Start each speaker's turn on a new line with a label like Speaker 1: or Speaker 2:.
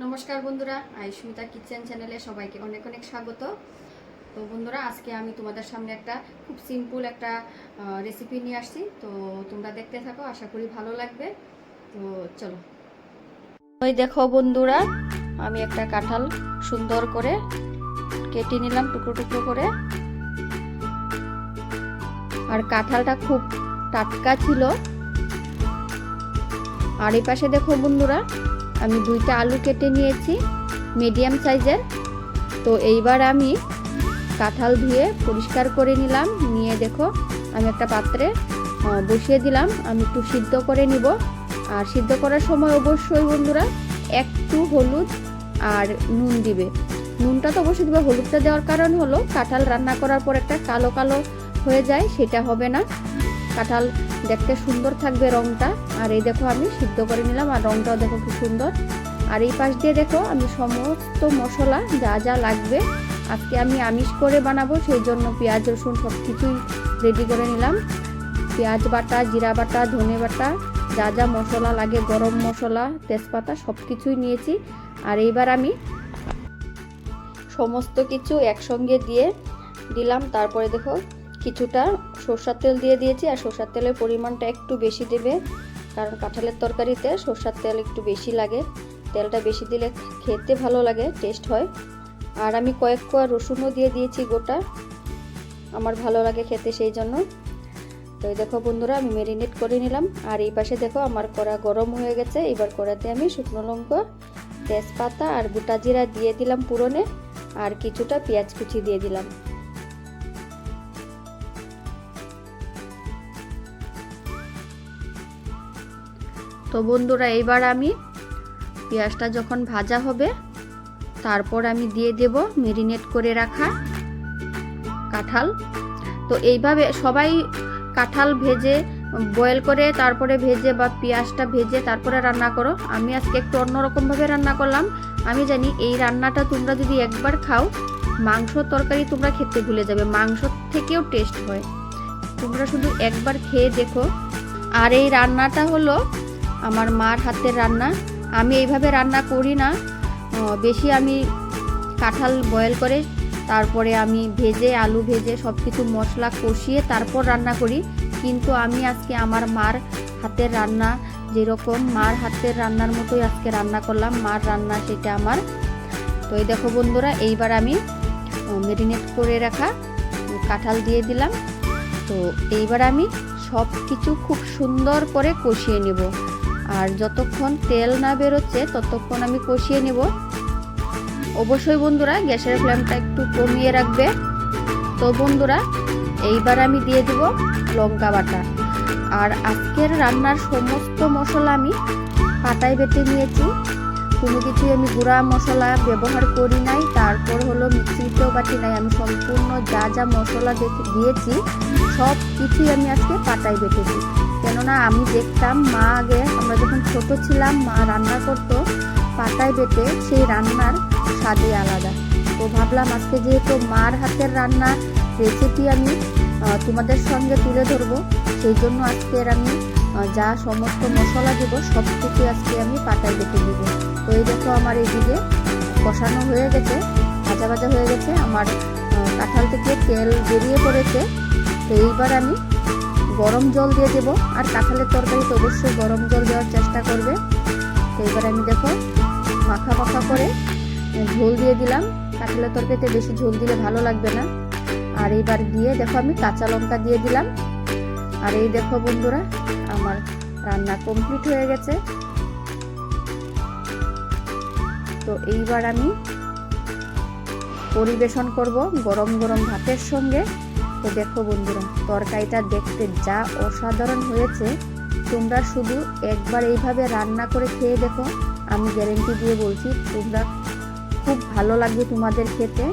Speaker 1: নমস্কার বন্ধুরা, আয়ুষ্মিতা কিচেন চ্যানেলে সবাইকে অনেক অনেক স্বাগত। তো বন্ধুরা, আজকে আমি তোমাদের সামনে একটা খুব সিম্পল একটা রেসিপি নিয়ে আসছি। তো তোমরা দেখতে থাকো, আশা করি ভালো লাগবে। তো চলো। ওই দেখো বন্ধুরা, আমি একটা কাঁঠাল সুন্দর করে কেটে নিলাম টুকরো টুকরো করে। আর কাঁঠালটা খুব টাটকা ছিল। আর এই পাশে দেখো বন্ধুরা, আমি 2টা আলু কেটে নিয়েছি মিডিয়াম সাইজের। তো এইবার আমি কাঁঠাল ধুয়ে পরিষ্কার করে নিলাম, নিয়ে দেখো আমি একটা পাত্রে বসিয়ে দিলাম। আমি একটু সিদ্ধ করে নিব। আর সিদ্ধ করার সময় অবশ্যই বন্ধুরা একটু হলুদ আর নুন দিবে। নুনটা তো অবশ্যই দিবে, হলুদটা দেওয়ার কারণ হলো কাঁঠাল রান্না করার পর একটা কালো কালো হয়ে যায়, সেটা হবে না। কাঁঠাল দেখতে সুন্দর থাকবে রংটা। আর এই দেখো আমি সিদ্ধ করে নিলাম, আর রংটাও দেখো খুব সুন্দর। আর এই পাশ দিয়ে দেখো আমি সমস্ত মশলা যা যা লাগবে, আজকে আমি আমিষ করে বানাবো, সেই জন্য পেঁয়াজ রসুন সব কিছুই রেডি করে নিলাম। পেঁয়াজ বাটা, জিরা বাটা, ধনে বাটা, যা যা মশলা লাগে, গরম মশলা, তেজপাতা সব কিছুই নিয়েছি। আর এইবার আমি সমস্ত কিছু একসঙ্গে দিয়ে দিলাম। তারপরে দেখো কিছুটা সরষের তেল দিয়ে দিয়েছি। আর সরষের তেলের পরিমাণটা একটু বেশি দেবে, কারণ কাঁঠালের তরকারিতে সরষের তেল একটু বেশি লাগে। তেলটা বেশি দিলে খেতে ভালো লাগে, টেস্ট হয়। আর আমি কয়েক কোয়া রসুনও দিয়ে দিয়েছি গোটা, আমার ভালো লাগে খেতে, সেই জন্য। তো দেখো বন্ধুরা, আমি ম্যারিনেট করে নিলাম। আর এই পাশে দেখো আমার কড়া গরম হয়ে গেছে। এবার কড়াতে আমি শুকনো লঙ্কা, তেজপাতা আর গোটা জিরা দিয়ে দিলাম পুরনে। আর কিছুটা পেঁয়াজ কুচি দিয়ে দিলাম। তো বন্ধুরা, এইবার আমি পেঁয়াজটা যখন ভাজা হবে, তারপর আমি দিয়ে দেব ম্যারিনেট করে রাখা কাঁঠাল। তো এইভাবে সবাই কাঁঠাল ভেজে বয়েল করে তারপরে ভেজে বা পেঁয়াজটা ভেজে তারপরে রান্না করো। আমি আজকে একটু অন্যরকমভাবে রান্না করলাম। আমি জানি এই রান্নাটা তোমরা যদি একবার খাও, মাংস তরকারি তোমরা খেতে ভুলে যাবে, মাংস থেকেও টেস্ট হয়। তোমরা শুধু একবার খেয়ে দেখো। আর এই রান্নাটা হলো আমার মার হাতের রান্না। আমি এইভাবে রান্না করি না বেশি। আমি কাঁঠাল বয়েল করে তারপরে আমি ভেজে, আলু ভেজে সব কিছু মশলা কষিয়ে তারপর রান্না করি। কিন্তু আমি আজকে আমার মার হাতের রান্না, যেরকম মার হাতের রান্নার মতোই আজকে রান্না করলাম। মার রান্না সেটা আমার। তো এই দেখো বন্ধুরা, এইবার আমি ম্যারিনেট করে রাখা কাঁঠাল দিয়ে দিলাম। তো এইবার আমি সব কিছু খুব সুন্দর করে কষিয়ে নেব। আর যতক্ষণ তেল না বেরোচ্ছে ততক্ষণ আমি কষিয়ে নেব। অবশ্যই বন্ধুরা গ্যাসের ফ্লেমটা একটু কমিয়ে রাখবে। তো বন্ধুরা, এইবার আমি দিয়ে দেব লঙ্কা বাটা। আর আজকের রান্নার সমস্ত মশলা আমি পাটায় বেটে নিয়েছি, কোনো কিছুই আমি গুঁড়া মশলা ব্যবহার করি নাই। তারপর হলো মিক্সিতেও বাটি নাই, আমি সম্পূর্ণ যা যা মশলা দিয়েছি সব কিছুই আমি আজকে পাটায় বেটেছি। কেননা আমি দেখতাম মা আগে, আমরা যখন ছোট ছিলাম, মা রান্না করতো পাটায় বেটে, সেই রান্নার স্বাদই আলাদা। তো ভাবলাম আজকে যেহেতু মার হাতের রান্নার রেসিপি আমি তোমাদের সঙ্গে তুলে ধরবো, সেই জন্য আজকের আমি যা সমস্ত মশলা দেবো সব কিছু আজকে আমি পাটায় বেটে দেব। তো এই দেখো আমার এইদিকে কষানো হয়ে গেছে, ভাজা ভাজা হয়ে গেছে, আমার কাঁঠাল থেকে তেল বেরিয়ে পড়েছে। তো এইবার আমি গরম জল দিয়ে দেবো। আর কাঁঠালের তরকারিতে অবশ্যই গরম জল দেওয়ার চেষ্টা করবে। তো এবার আমি দেখো মাখা মাখা করে ঝোল দিয়ে দিলাম। কাঁঠালের তরকারিতে বেশি ঝোল দিলে ভালো লাগবে না। আর এইবার দিয়ে দেখো আমি কাঁচা লঙ্কা দিয়ে দিলাম। আর এই দেখো বন্ধুরা, আমার রান্না কমপ্লিট হয়ে গেছে। তো এইবার আমি পরিবেশন করব গরম গরম ভাতের সঙ্গে। তো দেখো বন্ধুরা, তরকারিটা দেখতে যা অসাধারণ হয়েছে, তোমরা শুধু একবার এইভাবে রান্না করে খেয়ে দেখো। আমি গ্যারেন্টি দিয়ে বলছি তোমরা খুব ভালো লাগবে তোমাদের খেতে।